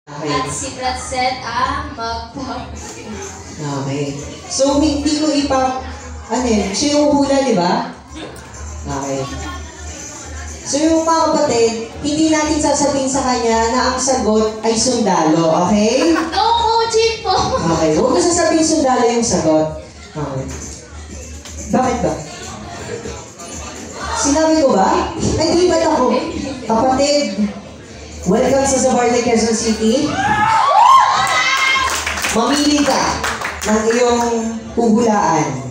Okay. At si Bradset ang magpapagod. Okay. So, hindi ko siya yung hula, di ba? Okay. So, yung mga kapatid, hindi natin sasabihin sa kanya na ang sagot ay sundalo, okay? No coaching po! Okay, huwag ko sasabihin sundalo yung sagot. Okay. Bakit ba? Sinabi ko ba? Hindi ba't ako? Kapatid, welcome sa Zabarle, Quezon City. Mamili ka ng iyong huhulaan.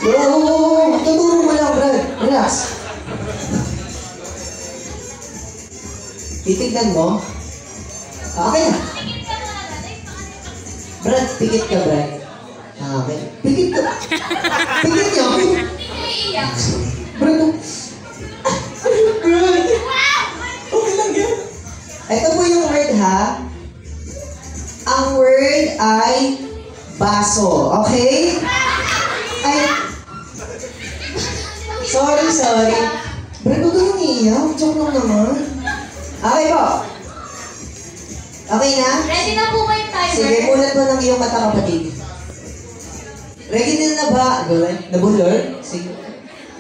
Oo, tuturo mo lang, Brad. Relax. Titignan mo. Okay na. Brad, pikit ka, Brad. Okay. Pikit ka. Pikit niya. Iiyak. Brad, Brad. Okay lang yan. Ito po yung word, ha? Ang word ay baso. Okay? Ay. Sorry. Brad, huwag kang iiyak. Joke lang naman. Okay po. Okay na? Ready na po ba yung timer? Sige, mulat mo ng iyong mata, kapatid. Ready na ba? Nabulor? Sige.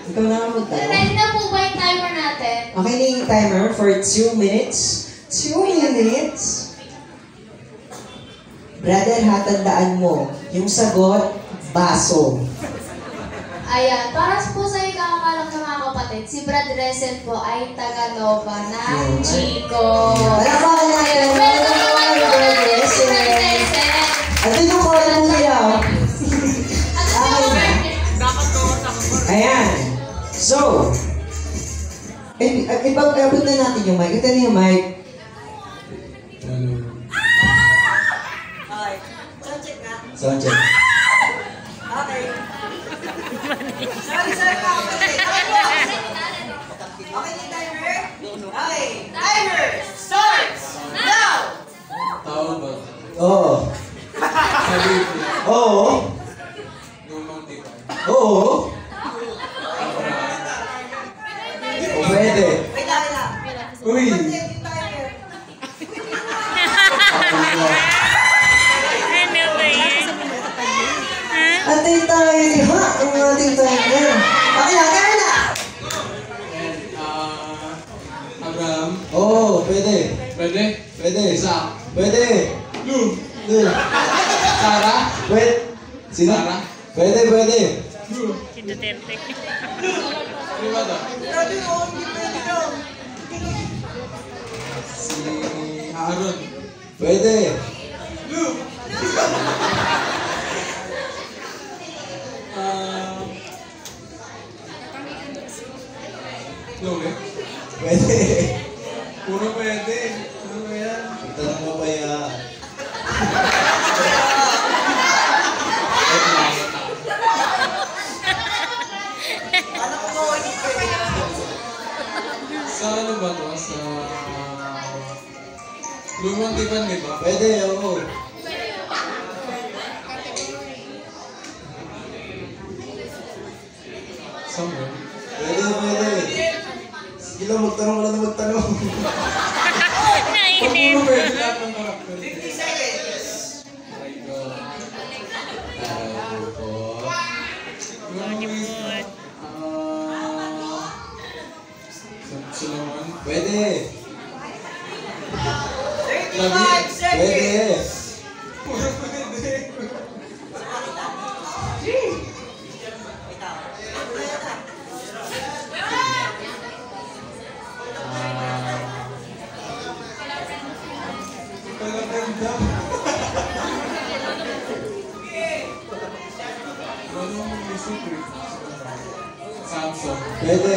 Ikaw na nga magtanong. Ready na po ba yung timer natin? Okay na yung timer for 2 minutes. 2 minutes? Brother, hatandaan mo. Yung sagot, baso. Ayan, para po sa ikakakalak ng mga kapatid, si Brad Reset po ay taga-Nova ng Chico. Palakpakan natin. Welcome naman po Brad natin si Brad Reset. Reset. At yun yung call mo nila. At ito yung Okay. Ayan. So, ipag-abot na natin yung mic. Ito na yung mic. Okay. Sound check na. Sound check. Okay. Sorry, okay na timer? Okay. Timer starts now! Tawag ba? Oo. Sabi ko. Oo. Lumang tipa. Oo. Pwede. Uy! Antay tayo, di ba? Ang ating timer. Okay na, kaya na! Abraham. Oo, pwede. Pwede? Pwede. Isaac. Pwede. Lu. Lu. Sarah. Pwede. Sino? Sarah. Pwede, pwede. Lu. Di ba ito? Si Aaron. Pwede. Lu. Loe. Pwede. Puro pwede. Ano ba yan? Tanong mo ba yan? Sa ano ba to? Sa... Lumang tipan, di ba? Pwede, oo. Somewhere. Pwede, pwede. Sige lang, magtanong wala na magtanong. Puro pwede lahat ng karakter. 50 seconds! My God. Taro po. Solomon. Pwede. 35 Pwede. Puro pwede. Palaganda. Ano mo isip eh? Samsung. Pwede.